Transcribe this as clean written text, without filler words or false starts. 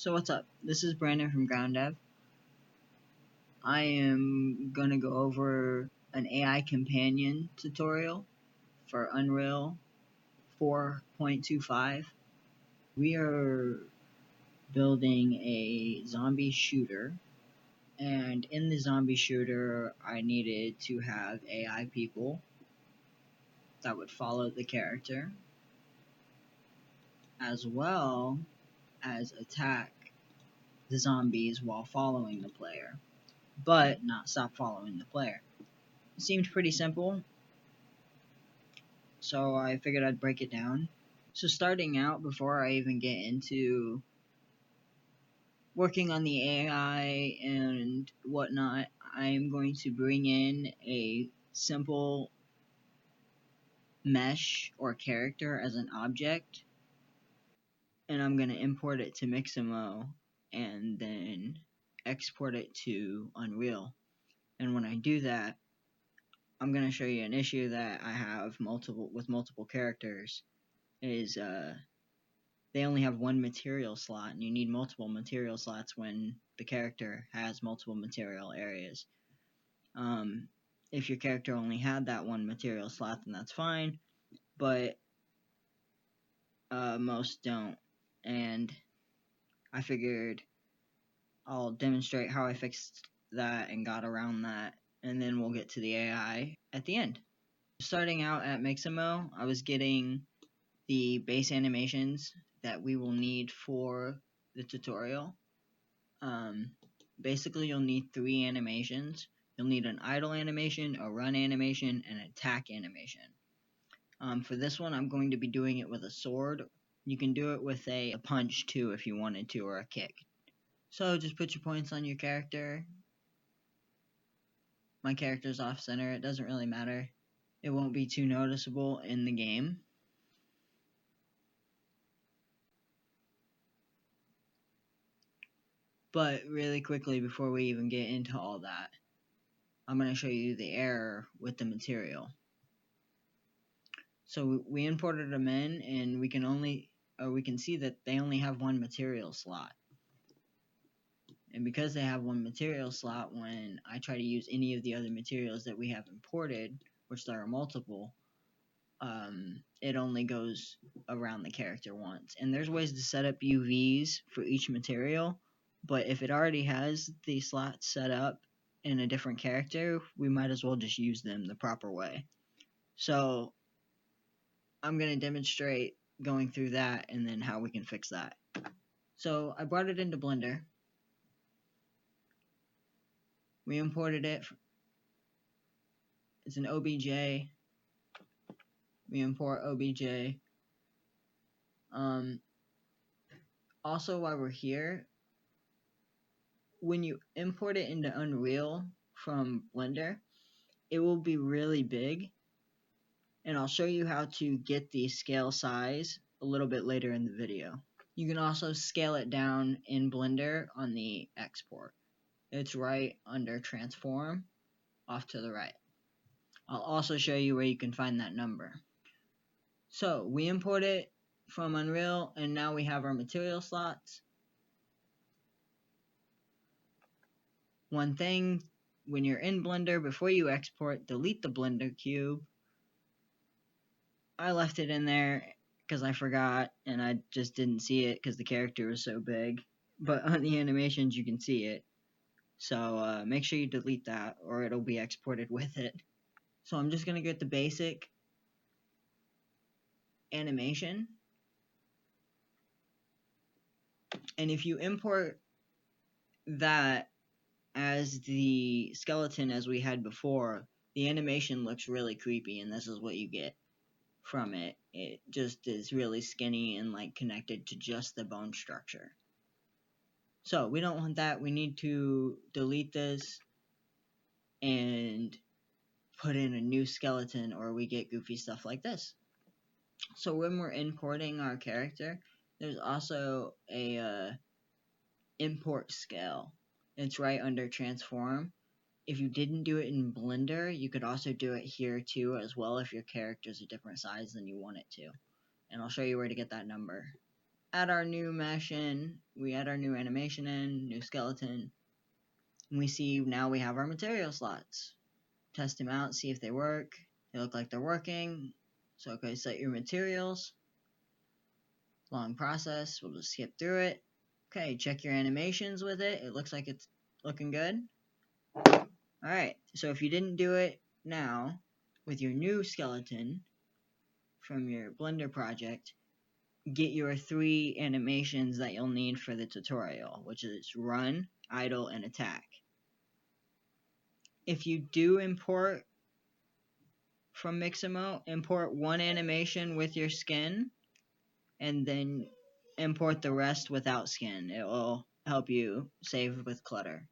So what's up? This is Brandon from Ground Dev. I am gonna go over an AI companion tutorial for Unreal 4.25. We are building a zombie shooter, and in the zombie shooter I needed to have AI people that would follow the character, as well as attack the zombies while following the player, but not stop following the player. It seemed pretty simple, so I figured I'd break it down. So starting out, before I even get into working on the AI and whatnot, I'm going to bring in a simple mesh or character as an object, and I'm going to import it to Mixamo and then export it to Unreal. And when I do that, I'm going to show you an issue that I have with multiple characters is they only have one material slot, and you need multiple material slots when the character has multiple material areas. If your character only had that one material slot, then that's fine, but most don't, and I figured I'll demonstrate how I fixed that and got around that, and then we'll get to the AI at the end. Starting out at Mixamo, I was getting the base animations that we will need for the tutorial. Basically, you'll need 3 animations. You'll need an idle animation, a run animation, and an attack animation. For this one, I'm going to be doing it with a sword. You can do it with a punch too if you wanted to, or a kick. So just put your points on your character. My character's off center. It doesn't really matter. It won't be too noticeable in the game. But really quickly, before we even get into all that, I'm going to show you the error with the material. So we imported them in, and we can see that they only have one material slot. And because they have one material slot, when I try to use any of the other materials that we have imported, which there are multiple, it only goes around the character once. And there's ways to set up UVs for each material, but if it already has the slots set up in a different character, we might as well just use them the proper way. So I'm going to demonstrate going through that and then how we can fix that. So I brought it into Blender. We imported it. It's an OBJ. We import OBJ. Also, while we're here, when you import it into Unreal from Blender, it will be really big. And I'll show you how to get the scale size a little bit later in the video. You can also scale it down in Blender on the export. It's right under transform, off to the right. I'll also show you where you can find that number. So we import it from Unreal, and now we have our material slots. One thing, when you're in Blender, before you export, delete the Blender cube. I left it in there because I forgot, and I just didn't see it because the character was so big. But on the animations, you can see it. So make sure you delete that, or it'll be exported with it. So I'm just going to get the basic animation. And if you import that as the skeleton as we had before, the animation looks really creepy, and this is what you get from it. It just is really skinny and like connected to just the bone structure. So we don't want that. We need to delete this and put in a new skeleton, or we get goofy stuff like this. So when we're importing our character, there's also a import scale. It's right under transform. If you didn't do it in Blender, you could also do it here too as well if your character's a different size than you want it to. And I'll show you where to get that number. add our new mesh in, we add our new animation in, new skeleton, and we see now we have our material slots. Test them out, see if they work. They look like they're working. So okay, set your materials. Long process, we'll just skip through it. Okay, check your animations with it. It looks like it's looking good. Alright, so if you didn't do it now, with your new skeleton from your Blender project, get your 3 animations that you'll need for the tutorial, which is run, idle, and attack. If you do import from Mixamo, import 1 animation with your skin, and then import the rest without skin. It will help you save with clutter.